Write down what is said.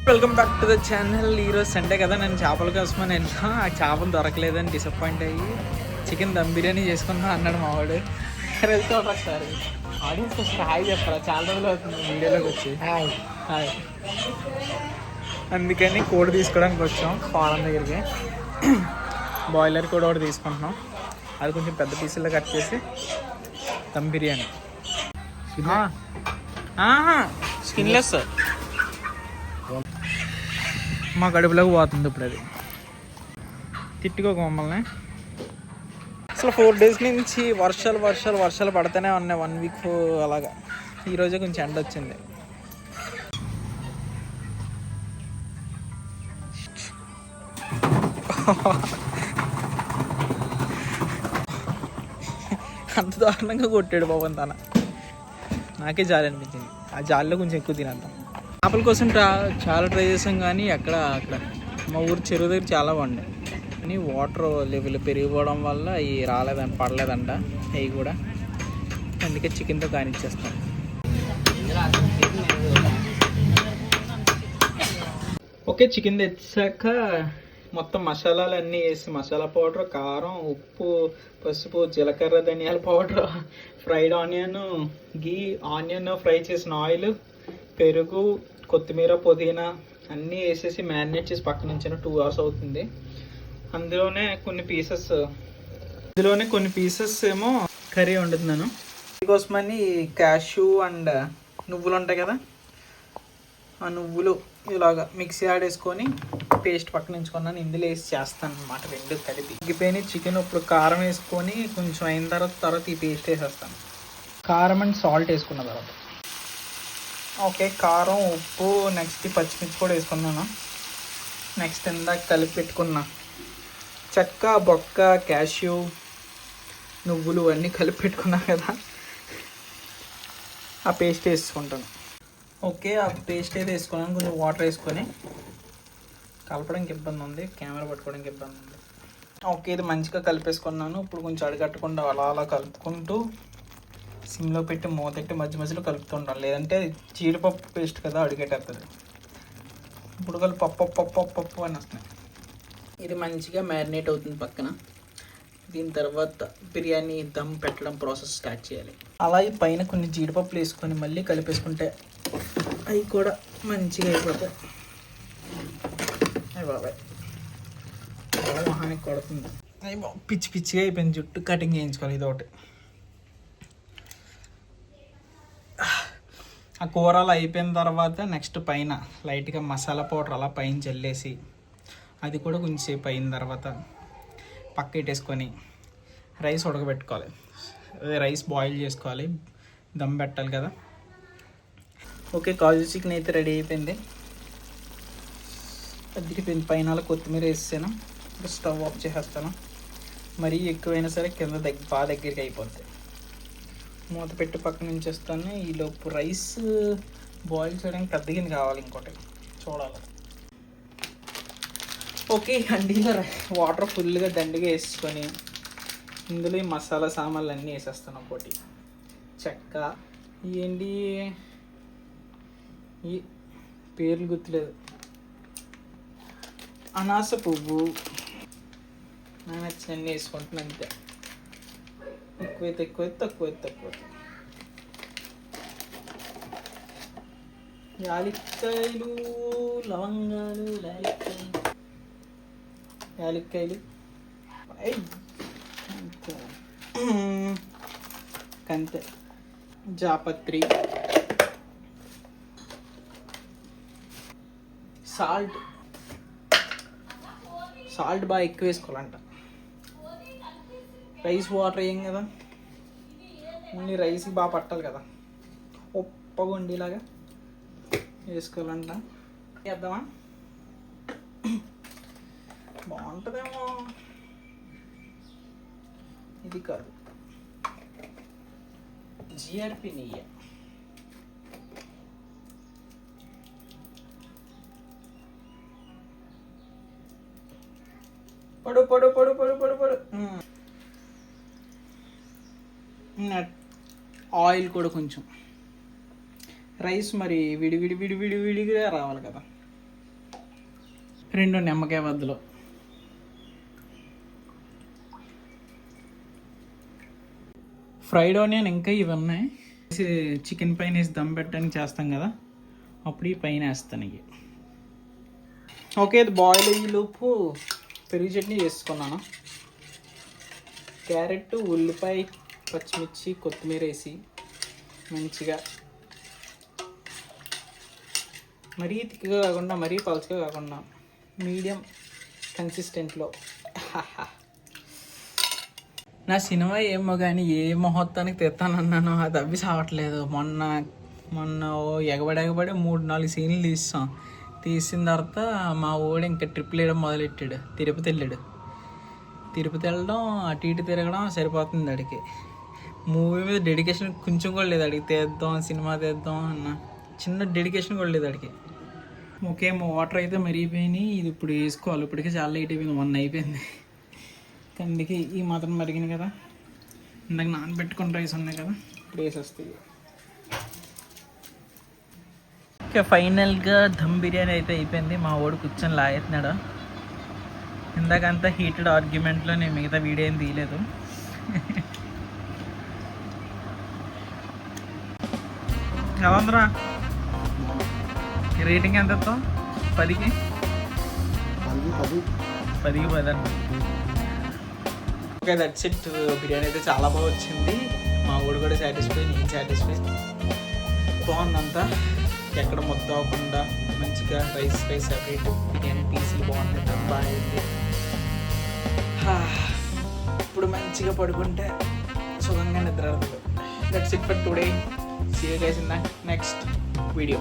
Welcome back to the channel. ఈరోజు Sunday కదా, నేను చేపల కోసమని వెళ్ళా. ఆ చేపలు దొరకలేదని డిసప్పాయింట్ అయ్యి చికెన్ దమ్ బిర్యానీ చేసుకున్నా అన్నాడు మావాడు. వెళ్తే ఒకసారి ఆడియన్స్ వస్తారు, హాయ్ చెప్పరా, చాలా రోజులు అవుతుంది వీడియోలోకి వచ్చి. Hi hi. అందుకని కోడి తీసుకోవడానికి వచ్చాం ఫారం దగ్గరికి. బాయిలర్ కూడా ఒకటి తీసుకుంటున్నాం. అది కొంచెం పెద్ద పీసుల్లో కట్ చేసి దమ్ బిర్యానీ. స్కిన్లెస్ మా కడుపులోకి పోతుంది ఇప్పుడు. అది తిట్టుకోక మమ్మల్ని. అసలు 4 days నుంచి వర్షాలు పడుతూనే ఉన్నాయి. 1 week అలాగా. ఈరోజే కొంచెం ఎండ వచ్చింది. అంత దారుణంగా కొట్టాడు బాబు తన. నాకే జాలి అనిపించింది. ఆ జాలిలో కొంచెం ఎక్కువ తినేద్దాం. చేపల కోసం చాలా ట్రై చేసాం, కానీ అక్కడ మా ఊరు చెరువు దగ్గర చాలా బాగుంటాయి. కానీ వాటర్ లెవెల్ పెరిగిపోవడం వల్ల అవి పడలేదంట అవి కూడా. అందుకే చికెన్తో కానిచ్చేస్తాం. ఓకే, చికెన్ తెచ్చాక మొత్తం మసాలాలు అన్నీ వేసి, మసాలా పౌడర్, కారం, ఉప్పు, పసుపు, జీలకర్ర, ధనియాల powder, fried onion, onion fry చేసిన ఆయిల్, పెరుగు, కొత్తిమీర, పుదీనా అన్నీ వేసేసి మ్యారినేట్ చేసి పక్కన ఉంచిన 2 hours అవుతుంది. అందులోనే కొన్ని పీసెస్ ఏమో కర్రీ వండుతున్నాను. దీనికోసమని క్యాష్యూ అండ్ నువ్వులు ఉంటాయి కదా, ఆ నువ్వులు ఇలాగా మిక్సీ ఆడేసుకొని పేస్ట్ పక్కన ఉంచుకున్నాను. ఇందులో వేసి చేస్తాను అన్నమాట. 2 కలిపి ఉగ్గిపోయిన చికెన్. ఇప్పుడు కారం వేసుకొని కొంచెం అయిన తర్వాత ఈ పేస్ట్ వేసేస్తాను. కారం అండ్ సాల్ట్ వేసుకున్న తర్వాత ఓకే, కారం, ఉప్పు, నెక్స్ట్ పచ్చిమిర్చి కూడా వేసుకున్నాను. నెక్స్ట్ ఇందాక కలిపి పెట్టుకున్నా చెక్క, బొక్క, క్యాష్యూ, నువ్వులు అన్నీ కలిపి పెట్టుకున్నా కదా, ఆ పేస్ట్ వేసుకుంటాను. ఓకే, ఆ పేస్ట్ అయితే వేసుకున్నాను. కొంచెం వాటర్ వేసుకొని కలపడానికి ఇబ్బంది ఉంది, కెమెరా పట్టుకోవడానికి ఇబ్బంది ఉంది. ఓకే, ఇది మంచిగా కలిపేసుకున్నాను. ఇప్పుడు కొంచెం అడగట్టకుండా అలా కలుపుకుంటూ సిమ్లో పెట్టి మూతెట్టి మధ్య మధ్యలో కలుపుతుంటాను. లేదంటే జీడిపప్పు పేస్ట్ కదా, అడిగేటప్పుడు ఇప్పుడు పప్పు అని వస్తున్నాయి. ఇది మంచిగా మ్యారినేట్ అవుతుంది పక్కన. దీని తర్వాత బిర్యానీ దమ్ పెట్టడం ప్రాసెస్ స్టార్ట్ చేయాలి. అలాగే పైన కొన్ని జీడిపప్పులు వేసుకొని మళ్ళీ కలిపేసుకుంటే అవి కూడా మంచిగా అయిపోతాయి. అయ్యి బాబాయ్ మొహానికి కొడుతుంది. అవి పిచ్చిగా అయిపోయింది. జుట్టు కటింగ్ చేయించుకోవాలి. ఇదొకటి. ఆ కూరలు అయిపోయిన తర్వాత నెక్స్ట్ పైన లైట్గా మసాలా పౌడర్ అలా పైన చల్లేసి, అది కూడా కొంచెంసేపు అయిన తర్వాత పక్క పెట్టేసుకొని రైస్ ఉడకబెట్టుకోవాలి. అదే రైస్ బాయిల్ చేసుకోవాలి, దమ్ పెట్టాలి కదా. ఓకే, కాజు చికెన్ అయితే రెడీ అయిపోయింది. అద్దరిపోయింది. పైన అలా కొత్తిమీర వేసాను. ఇంకా స్టవ్ ఆఫ్ చేసేస్తాను. మరీ ఎక్కువైనా సరే కింద బాగా దగ్గరికి అయిపోద్ది. మూత పెట్టి పక్కన ఉంచేస్తాను. ఈలోపు రైస్ బాయిల్ చేయడానికి పెద్దగా కావాలి. ఇంకోటి చూడాలి. ఓకే, హండీలో వాటర్ ఫుల్గా దండిగా వేసుకొని ఇందులో ఈ మసాలా సామాన్లు అన్నీ వేసేస్తాను. ఒకటి చెక్క, ఏంటి ఈ పేర్లు గుర్తులేదు, అనాస పువ్వు, నేను నచ్చినన్ని వేసుకుంటున్నాను అంతే. ఎక్కువైతే తక్కువ. యాలక్కాయలు, లవంగాలు, యాలక్కాయలు అంతే. జాపత్రి, సాల్ట్ బాగా ఎక్కువ వేసుకోవాలంట. రైస్ వాటర్ వేయం కదా, ఓన్లీ రైస్కి బాగా పట్టాలి కదా. ఉప్పగా ఉండేలాగా వేసుకోవాలంట. వేద్దామా? బాగుంటుందేమో. ఇది కాదు, జిఆర్పి నెయ్యి. పడు ఆయిల్ కూడా కొంచెం. రైస్ మరి విడివిడిగా రావాలి కదా. 2 నిమ్మకాయ బద్దలు. ఫ్రైడ్ ఆనియన్ ఇంకా ఇవి ఉన్నాయి. చికెన్ పైన వేసి దమ్ పెట్టడానికి చేస్తాం కదా, అప్పుడు ఈ పైన వేస్తాను ఇవి. ఓకే, ఇది బాయిల్ అయ్యేలోపు పెరుగు చట్నీ చేసుకున్నాను. క్యారెట్, ఉల్లిపాయ, పచ్చిమిర్చి, కొత్తిమీర వేసి మంచిగా మరీ తిక్కగా కాకుండా మరీ పలుచగా కాకుండా మీడియం కన్సిస్టెంట్లో. నా సినిమా ఏమో కానీ ఏ ముహూర్తానికి తెస్తానన్నాను అది అవ్వి సావట్లేదు. మొన్న ఎగబడి 3-4 సీన్లు తీసిన తర్వాత మా ఓడు ఇంకా ట్రిప్లు వేయడం మొదలెట్టాడు. తిరుపతి వెళ్ళడం, అటు ఇటు తిరగడం సరిపోతుంది అడిగి. మూవీ మీద డెడికేషన్ కొంచెం కూడా లేదు అడిగి. సినిమా తీద్దాం అన్న చిన్న డెడికేషన్ కూడా లేదు అడిగి. ఓకే, వాటర్ అయితే మరిగిపోయినాయి. ఇది ఇప్పుడు వేసుకోవాలి. ఇప్పటికే చాలా లేట్ అయిపోయింది, 1 అయిపోయింది. కందికి ఈ మాత్రం మరిగినాయి కదా. ఇందాక నానబెట్టుకున్న రైస్ ఉన్నాయి కదా, ఇప్పుడు వేసేస్తాయి. ఓకే, ఫైనల్గా దమ్ బిర్యానీ అయితే అయిపోయింది. మా వాడు కూర్చొని లాగేస్తున్నాడు. ఇందాకంతా హీటెడ్ ఆర్గ్యుమెంట్లో నేను మిగతా వీడియో ఏం తీయలేదు. ఎలా ఉందిరా? రేటింగ్ ఎంత ఇస్తావు? 10కి 10 అండి. Okay, that's it. బిర్యానీ అయితే చాలా బాగా వచ్చింది. మా ఊడు కూడా సాటిస్ఫై, నేను సాటిస్ఫై. బాగుందంతా, ఎక్కడ మొత్తం అవ్వకుండా మంచిగా రైస్ సపరేట్, బిర్యానీ పీసులు బాగుంటాయి. బాగా అయింది. ఇప్పుడు మంచిగా పడుకుంటే సుఖంగా నిద్ర. That's it for today. See you guys in the next video.